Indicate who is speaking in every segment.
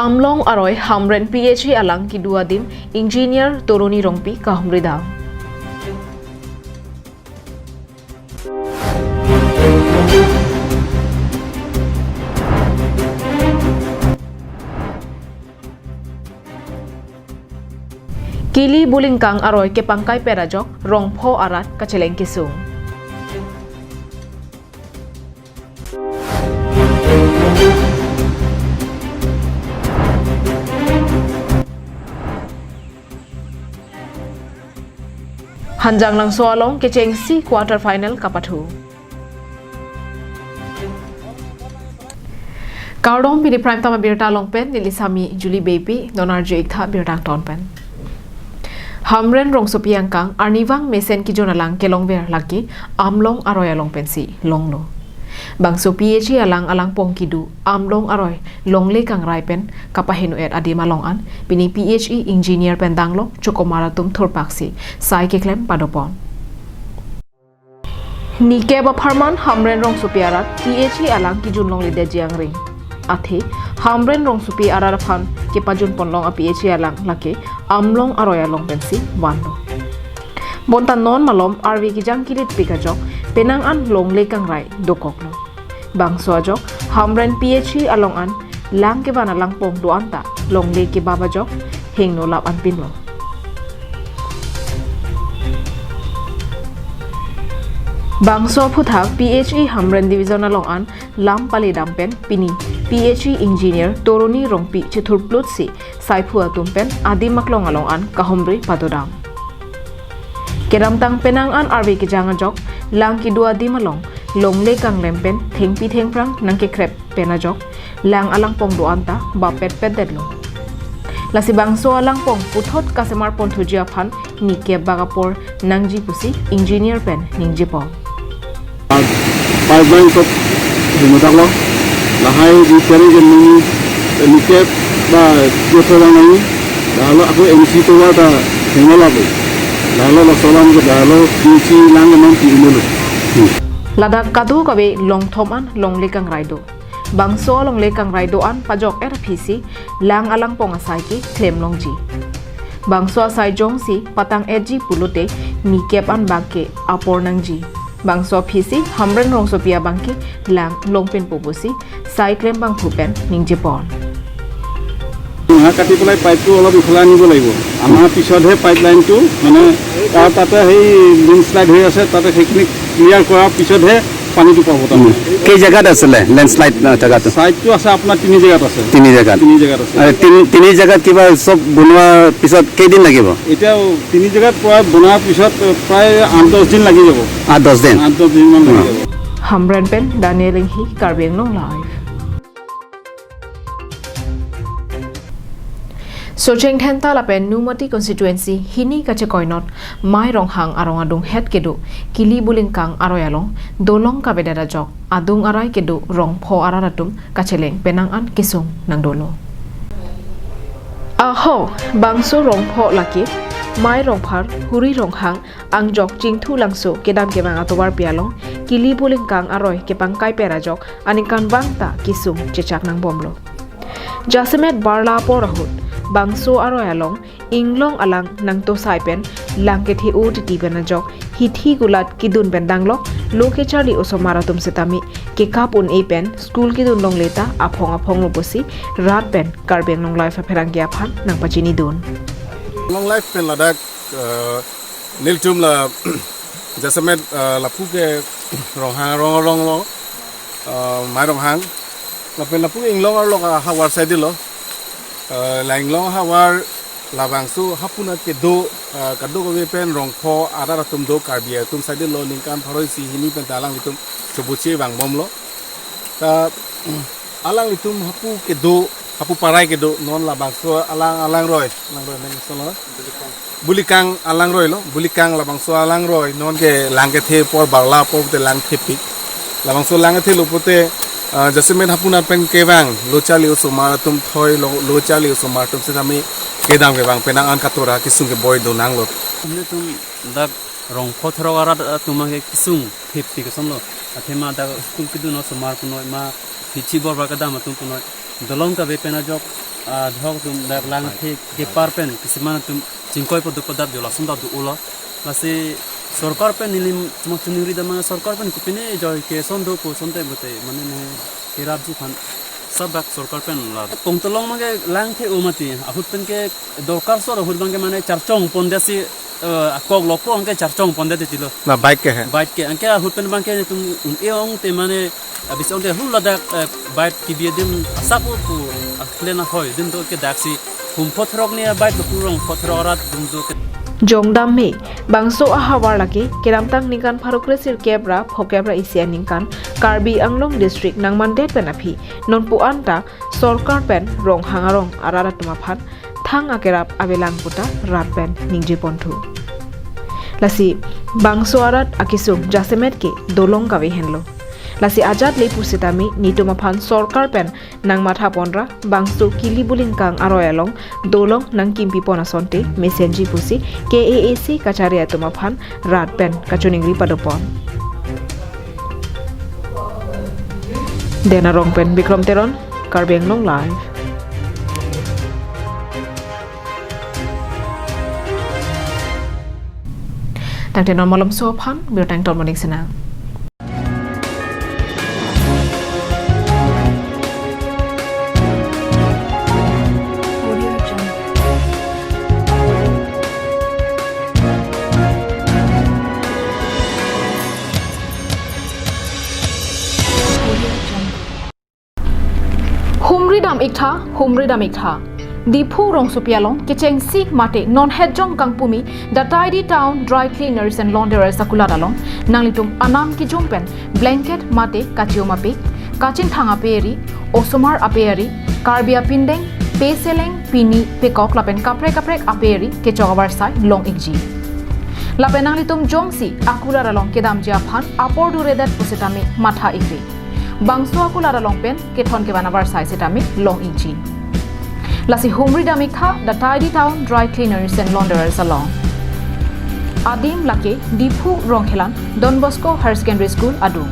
Speaker 1: Amlong aroy hamren PhD alang ki dua dim engineer toroni rongpi kahumrida. Kili bulingkang aroy ke pangkai perajok rongpho arat kacheleng kisung. Hanjang lang soalong kecheng si quarter final kapathu. Kardom pini prime tama birta longpen nilisami Julie baby nonarje ikha birtang tonpen. Hamren rong sopiang kang arnivang mesen ki jonalang kelongver laki amlong aroy along pensi longno. Bang so PhD alang pong kidu amlong aroy longle kang raipen kapahinu et adi malongan pini PhD engineer pendanglo chokomaratum thurpaksi sai ke klem padopon. Nike ba pharman hamren rong sopiarat PhD alang ki junlong lide jiang ring. Athe hamren rong supi arar phan ke pajun ponlong a PhD alang lake amlong aroy along pensi wando. Bontan non malom RV ki jang kilit pikajok penang an long lekang rai dokoklo. Bang soajok hamren PhD along an lang ke bana lang pong do anta long le ke baba jok heng no lap an pinlo. Bang so phuthak PhD hamren division along an lam pali dampen pini PhD engineer toroni rongpi chithur plut si saipu atumpen adi maklong along an kahomri padodam. Keramtang penang an RV ke janga jok lang ki dua di malong long le kang lempen thengpi thengprang nang ke krep pena jok lang alang pong do anta ba pet dedlo. Lasi bangso alang pong puthot kasemar pon thujia phan ni ke bagapor nangji pusi engineer pen ningji po.
Speaker 2: Pipeline ko humutak lo lahay di peri gemini nikep ba josolang nai dalo aku MC to wata hengola bo dalo lo solam ko dalo kici lang non ti imulu
Speaker 1: Ladak kadu kabe long thoman long lekang raido bangso long lekang raido an pajok RPC lang alang pong asai ki claim longji bangso asai jongsi patang edji pulute nikep an bangke apor nangji bangso PC hamren rong sopia bangki lang longpen popusi sai claim bang phupen ningjepon
Speaker 2: কাটি পেলাই পাইপটো অলপ ইফালে আনিব লাগিব আমাৰ পিছতহে pipeline টো মানে তাৰ তাতে সেই লেন্ডস্লাইড হৈ আছে তাতে সেইখিনি ক্লিয়াৰ কৰাৰ পিছতহে পানীটো পাব তাৰমানে
Speaker 3: কেই জায়গাত আছিলে লেন্ডস্লাইড জায়গাটো
Speaker 2: সাইডটো আছে আপোনাৰ তিনি জায়গাত আছে
Speaker 3: তিনি জায়গাত
Speaker 2: আছে
Speaker 3: তিনি জায়গাত কিবা সব বনোৱাৰ পিছত কেইদিন লাগিব
Speaker 2: এতিয়া তিনি জায়গাত প্ৰায় বনোৱাৰ পিছত প্ৰায় 8-10 দিন লাগি যাব
Speaker 3: 8-10 দিন
Speaker 2: 8-10 দিন মান লাগি যাব
Speaker 1: hamren pen Daniel hi karbeng no live Socheng thenta la pen numati constituency hini kache koinot mai rong hang arong adung het kedu kili buling kang aroyalong dolong ka bedara jok adung arai kedu rong pho araratum kacheleng penang an kisung nang dolo aho bangso rong pho laki mai rong phar huri rong hang ang jok chingthu langso kedam ke bang atobar pialong kili buling kang aroy ke pangkai pera jok anikan bangta kisung chechak nang bomlo Jasemet barla porahut bangso aroy along inglong alang nang to saipen langkethi OTT benajok hithi gulat kidun bendanglok loke charli osomaratum setami ke kapun e pen school kidun long leta aphong loposi rat pen karbeng long life pherang gya phan nang pachini dun
Speaker 2: long life pen ladak niltum la Jasemet la puke rong lo mai rong hang la pen la puke inglong arlok hawar side lo Langlong hawar labangsu hapuna ke do kado ko pen rongpho ara tum do karbia tum side lo lingkan phoroi si hini pen talang litum chobuchi bang bomlo ta alang litum hapu ke do hapu parai ke do non labangsu alang roi nang solo bulikang alang roi lo bulikang labangsu alang roi non ke langke the por barla por te lang thepi labangsu lang the lopote Jasemet hapuna pen kebang lochali usomaratum thoi lochali usomaratum se tami kedam kebang penang an katora kisung ke boy do nanglo
Speaker 4: हमने तुम dak rong phothro ara tumake kisung thepti ke somlo athema da school ki duno somar kuno ma pichi bor ba kadam tum kuno dolong ka be pena jok dhok tum dak lang the ke parpen kisman tum chingkoi pod podat jola sunda du ulo lasi सरकार पे नीलिम चुनरी दमा सरकार पे कुपिने जो के संदो को संते बते माने ने केराब जी फन सब बाक सरकार पे ला पोंगतलोंग मागे लांग थे उमती अहुत पेन के दरकार सर अहुत बांगे माने चारचोंग पोंदेसी कोग लोको अंके चारचोंग पोंदे दिलो
Speaker 2: ना बाइक के है
Speaker 4: बाइक के अंके अहुत पेन बांगे तुम एओंग ते माने अबिस ओंते हुल लदा बाइक की बियदिम सापो को अखलेना होय दिन तो के दाक्सी हुम फोथरक ने बाइक पुरंग फोथररात दुम दो
Speaker 1: Jongdam me bangso ahawar laki kiramtang ningkan farukresir kebra phokebra isia ningkan Karbi Anglong district nang mandet penapi non puanta sorkar pen rong hangarong ararat tumaphan thang akerap abelang puta rat pen ningji pontu lasi bangso arat akisung jasemet ke dolong kawe henlo lasi ajat lepur sitami nitumaphan sorkar pen nang matha ponra bangso kili bulingkang aroyalong dolong nang kimpi pona sonte mesenji pusi KAAC kacharia tumaphan rat pen kachuningri padopon dena rong pen bikrom teron Karbi Anglong live tang tenon malam sophan birtang ton monik senang humri dam ikha Dipu rong supialong kicheng sik mate non hedjong kangpumi the tidy town dry cleaners and launderers sakuladalong nanglitum anam ki jumpen blanket mate kachioma pe kachin thanga peri osomar aperi karbia pindeng peseleng pini pekok lapen kaprek aperi ke chogabar sai long ikji lapen nanglitum jongsi akuladalong kedam japhan apor duredat pusitami matha ikri bangso akuladalong pen kethon ke banabar sai setami long ikji lasi humri damikha the tidy town dry cleaners and launderers along adim lake dipu ronghelan Don Bosco Higher Secondary School adum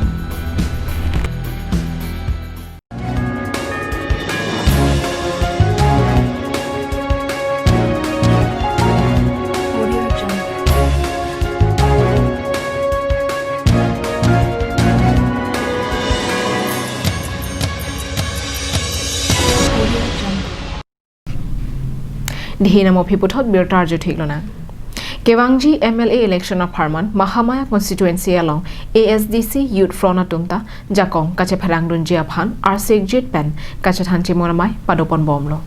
Speaker 1: Dihina mo phiputhot birtar ju thiklona Kewangji MLA election of Harman Mahamaya constituency along ASDC youth front atumta jakong kache pherang dun jia phan arsek jet pen kache thanchi monamai padopon bomlo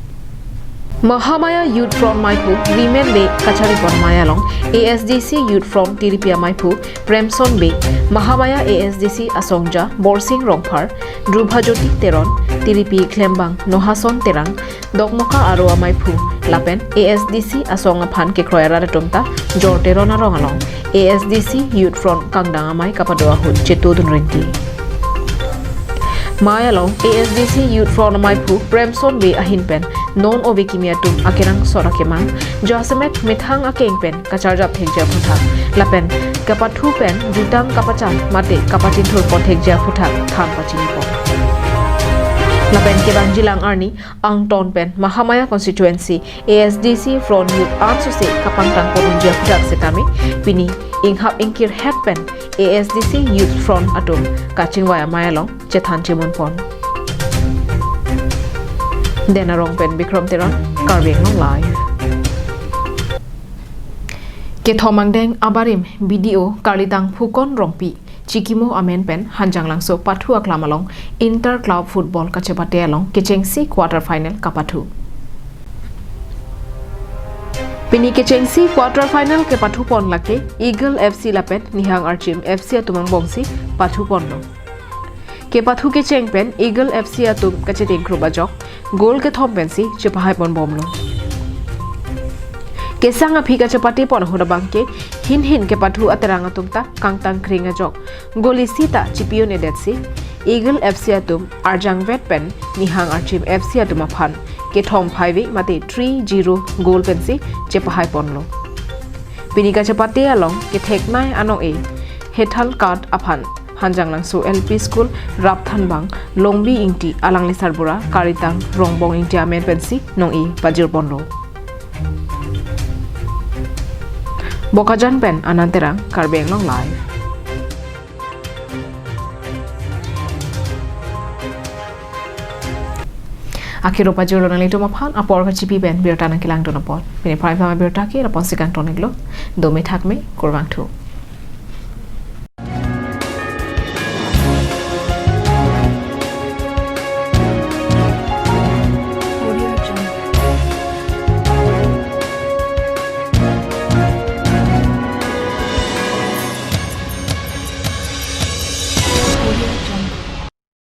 Speaker 1: Mahamaya youth front maipu remain be kachari pon mayalong ASDC youth front tiripia maipu Premson be Mahamaya ASDC asongja Borsing Rongphar Drubhajoti Teron Tiripi Klembang Nohason Terang Dogmoka Aroa maipu Lapen ASDC asonga phan ke kroyara tumta jorterona rongalong ASDC youth front kangdanga mai kapadoa hut chetudun renti Mayalong ASDC youth front mai pu Premson be ahin pen non obekimia tum akerang sorakemang Josemet mithang akeng pen kacharjap thekja phutha lapen kapathu pen jutang kapacham mate kapatin thur pon thekja phutha tham pachini po Lapen ke Bangjilang Arni ang ton pen Mahamaya constituency ASDC front youth ansose kapang tang porunjia phutha setami pini inghap inkir head pen ASDC youth front atum kaching waya mayalong chethan chimon pon Dena rong pen bikrom teron Karbi Anglong live ke thomangdeng abarim video karlitang phukon rongpi Chikimo amen pen hanjang langso pathu aklamalong inter club football kachepate along kechengsi quarter final kapathu Pini kechengsi quarter final ke pathu pon lake Eagle FC lapet nihang archim FC atumang bongsi pathu ponno ke pathu ke cheng pen Eagle FC atum kacheteng krubajok goal ke thom pensi chepahai pon bomlo Kesanga phika chapati pon hoda bangke hin ke pathu aterang atumta kangtang kringa jok goli sita chipio ne detsi Eagle FC atum arjang vet pen nihang archim FC atum aphan ke thom phaiwi mate 3-0 goal pensi chepahai ponlo Pinika chapati along ke theknai ano e hethal card aphan hanjang langsu LP school rapthanbang longbi ingti alangli sarbura karitang rongbong ingti amen pensi nong i bajir bondo bokajan pen ananterang karbeng long live akhiro pajur nang lito maphan apor ka chipi ben birta nang kilang donapot pini prime fama birta ki rapon sikang toniglo domi thakme kurwang thu